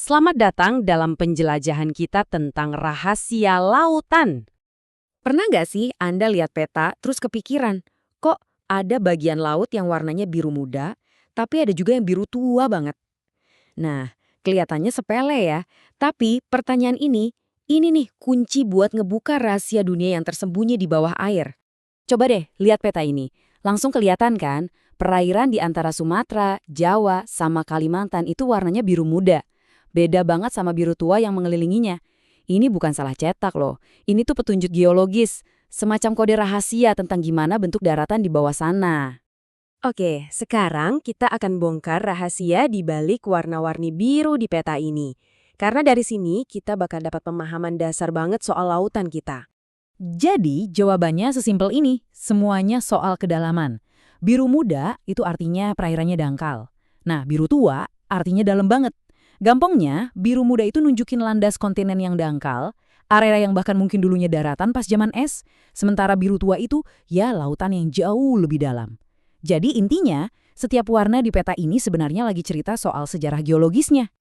Selamat datang dalam penjelajahan kita tentang rahasia lautan. Pernah nggak sih Anda lihat peta terus kepikiran, kok ada bagian laut yang warnanya biru muda, tapi ada juga yang biru tua banget? Nah, kelihatannya sepele ya, tapi pertanyaan ini nih kunci buat ngebuka rahasia dunia yang tersembunyi di bawah air. Coba deh lihat peta ini, langsung kelihatan kan, perairan di antara Sumatera, Jawa, sama Kalimantan itu warnanya biru muda. Beda banget sama biru tua yang mengelilinginya. Ini bukan salah cetak loh. Ini tuh petunjuk geologis. Semacam kode rahasia tentang gimana bentuk daratan di bawah sana. Oke, sekarang kita akan bongkar rahasia di balik warna-warni biru di peta ini. Karena dari sini kita bakal dapat pemahaman dasar banget soal lautan kita. Jadi, jawabannya sesimpel ini, semuanya soal kedalaman. Biru muda itu artinya perairannya dangkal. Nah, biru tua artinya dalam banget. Gampangnya, biru muda itu nunjukin landas kontinen yang dangkal, area yang bahkan mungkin dulunya daratan pas zaman es, sementara biru tua itu ya lautan yang jauh lebih dalam. Jadi intinya, setiap warna di peta ini sebenarnya lagi cerita soal sejarah geologisnya.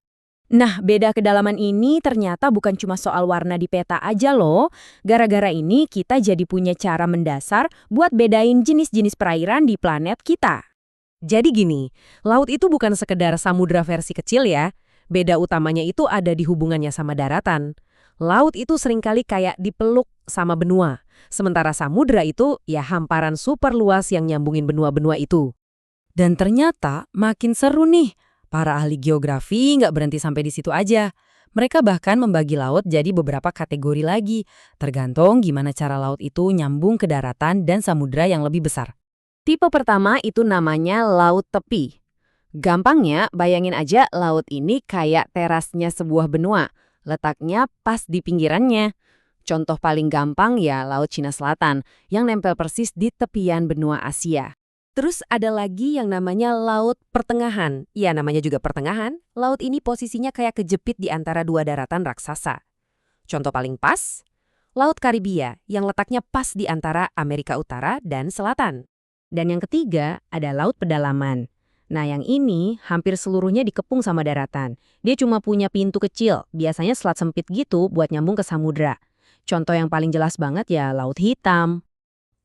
Nah, beda kedalaman ini ternyata bukan cuma soal warna di peta aja loh. Gara-gara ini kita jadi punya cara mendasar buat bedain jenis-jenis perairan di planet kita. Jadi gini, laut itu bukan sekedar samudra versi kecil ya. Beda utamanya itu ada di hubungannya sama daratan. Laut itu seringkali kayak dipeluk sama benua. Sementara samudra itu ya hamparan super luas yang nyambungin benua-benua itu. Dan ternyata makin seru nih. Para ahli geografi nggak berhenti sampai di situ aja. Mereka bahkan membagi laut jadi beberapa kategori lagi. Tergantung gimana cara laut itu nyambung ke daratan dan samudra yang lebih besar. Tipe pertama itu namanya laut tepi. Gampangnya, bayangin aja laut ini kayak terasnya sebuah benua, letaknya pas di pinggirannya. Contoh paling gampang ya Laut Cina Selatan, yang nempel persis di tepian benua Asia. Terus ada lagi yang namanya Laut Pertengahan. Ya namanya juga pertengahan, laut ini posisinya kayak kejepit di antara dua daratan raksasa. Contoh paling pas, Laut Karibia yang letaknya pas di antara Amerika Utara dan Selatan. Dan yang ketiga ada Laut Pedalaman. Nah yang ini hampir seluruhnya dikepung sama daratan. Dia cuma punya pintu kecil, biasanya selat sempit gitu buat nyambung ke samudra. Contoh yang paling jelas banget ya Laut Hitam.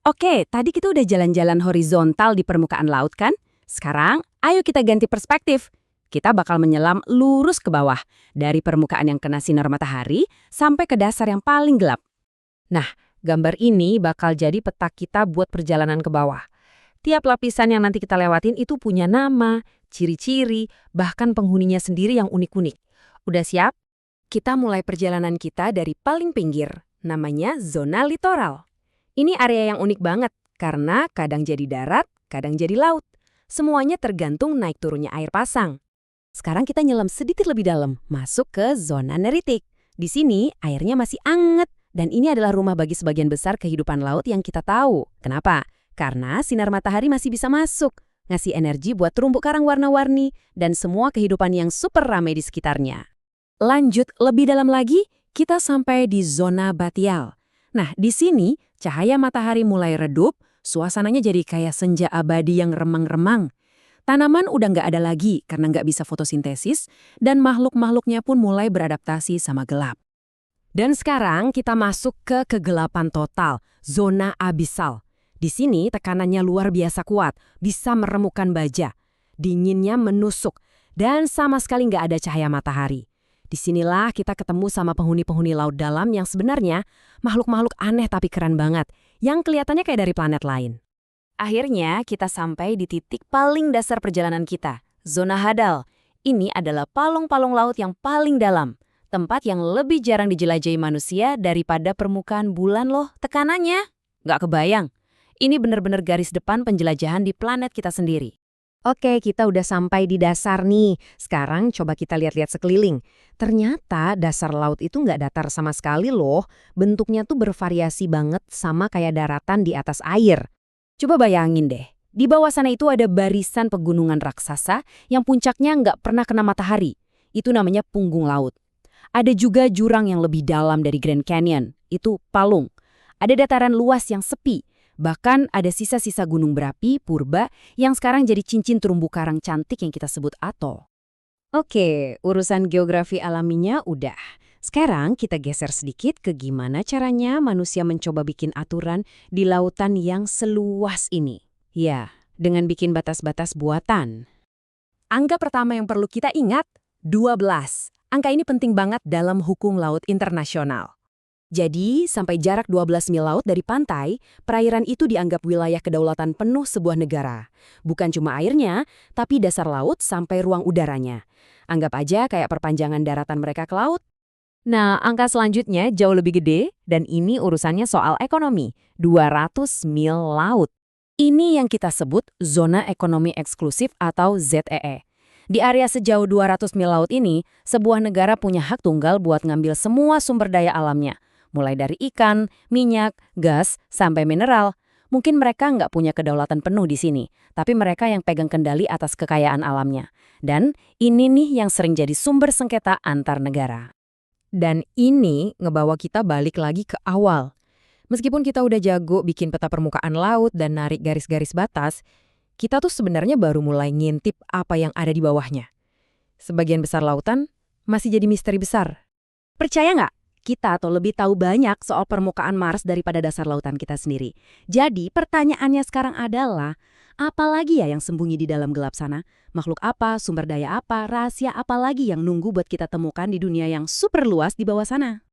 Oke, tadi kita udah jalan-jalan horizontal di permukaan laut kan? Sekarang ayo kita ganti perspektif. Kita bakal menyelam lurus ke bawah, dari permukaan yang kena sinar matahari sampai ke dasar yang paling gelap. Nah, gambar ini bakal jadi peta kita buat perjalanan ke bawah. Tiap lapisan yang nanti kita lewatin itu punya nama, ciri-ciri, bahkan penghuninya sendiri yang unik-unik. Udah siap? Kita mulai perjalanan kita dari paling pinggir, namanya zona litoral. Ini area yang unik banget, karena kadang jadi darat, kadang jadi laut. Semuanya tergantung naik turunnya air pasang. Sekarang kita nyelam sedikit lebih dalam, masuk ke zona neritik. Di sini airnya masih anget, dan ini adalah rumah bagi sebagian besar kehidupan laut yang kita tahu. Kenapa? Karena sinar matahari masih bisa masuk, ngasih energi buat terumbu karang warna-warni dan semua kehidupan yang super ramai di sekitarnya. Lanjut lebih dalam lagi, kita sampai di zona batial. Nah, di sini cahaya matahari mulai redup, suasananya jadi kayak senja abadi yang remang-remang. Tanaman udah nggak ada lagi karena nggak bisa fotosintesis, dan makhluk-makhluknya pun mulai beradaptasi sama gelap. Dan sekarang kita masuk ke kegelapan total, zona abisal. Di sini tekanannya luar biasa kuat, bisa meremukkan baja. Dinginnya menusuk, dan sama sekali nggak ada cahaya matahari. Disinilah kita ketemu sama penghuni-penghuni laut dalam yang sebenarnya makhluk-makhluk aneh tapi keren banget, yang kelihatannya kayak dari planet lain. Akhirnya kita sampai di titik paling dasar perjalanan kita, zona hadal. Ini adalah palung-palung laut yang paling dalam, tempat yang lebih jarang dijelajahi manusia daripada permukaan bulan loh tekanannya. Nggak kebayang. Ini benar-benar garis depan penjelajahan di planet kita sendiri. Oke, kita udah sampai di dasar nih. Sekarang coba kita lihat-lihat sekeliling. Ternyata dasar laut itu nggak datar sama sekali loh. Bentuknya tuh bervariasi banget sama kayak daratan di atas air. Coba bayangin deh, di bawah sana itu ada barisan pegunungan raksasa yang puncaknya nggak pernah kena matahari. Itu namanya punggung laut. Ada juga jurang yang lebih dalam dari Grand Canyon. Itu palung. Ada dataran luas yang sepi. Bahkan ada sisa-sisa gunung berapi, purba, yang sekarang jadi cincin terumbu karang cantik yang kita sebut atol. Oke, urusan geografi alaminya udah. Sekarang kita geser sedikit ke gimana caranya manusia mencoba bikin aturan di lautan yang seluas ini. Ya, dengan bikin batas-batas buatan. Angka pertama yang perlu kita ingat, 12. Angka ini penting banget dalam hukum laut internasional. Jadi, sampai jarak 12 mil laut dari pantai, perairan itu dianggap wilayah kedaulatan penuh sebuah negara. Bukan cuma airnya, tapi dasar laut sampai ruang udaranya. Anggap aja kayak perpanjangan daratan mereka ke laut. Nah, angka selanjutnya jauh lebih gede, dan ini urusannya soal ekonomi, 200 mil laut. Ini yang kita sebut Zona Ekonomi Eksklusif atau ZEE. Di area sejauh 200 mil laut ini, sebuah negara punya hak tunggal buat ngambil semua sumber daya alamnya. Mulai dari ikan, minyak, gas, sampai mineral. Mungkin mereka nggak punya kedaulatan penuh di sini, tapi mereka yang pegang kendali atas kekayaan alamnya. Dan ini nih yang sering jadi sumber sengketa antar negara. Dan ini ngebawa kita balik lagi ke awal. Meskipun kita udah jago bikin peta permukaan laut dan narik garis-garis batas, kita tuh sebenarnya baru mulai ngintip apa yang ada di bawahnya. Sebagian besar lautan masih jadi misteri besar. Percaya nggak? Kita atau lebih tahu banyak soal permukaan Mars daripada dasar lautan kita sendiri. Jadi pertanyaannya sekarang adalah, apa lagi ya yang sembunyi di dalam gelap sana? Makhluk apa, sumber daya apa, rahasia apa lagi yang nunggu buat kita temukan di dunia yang super luas di bawah sana?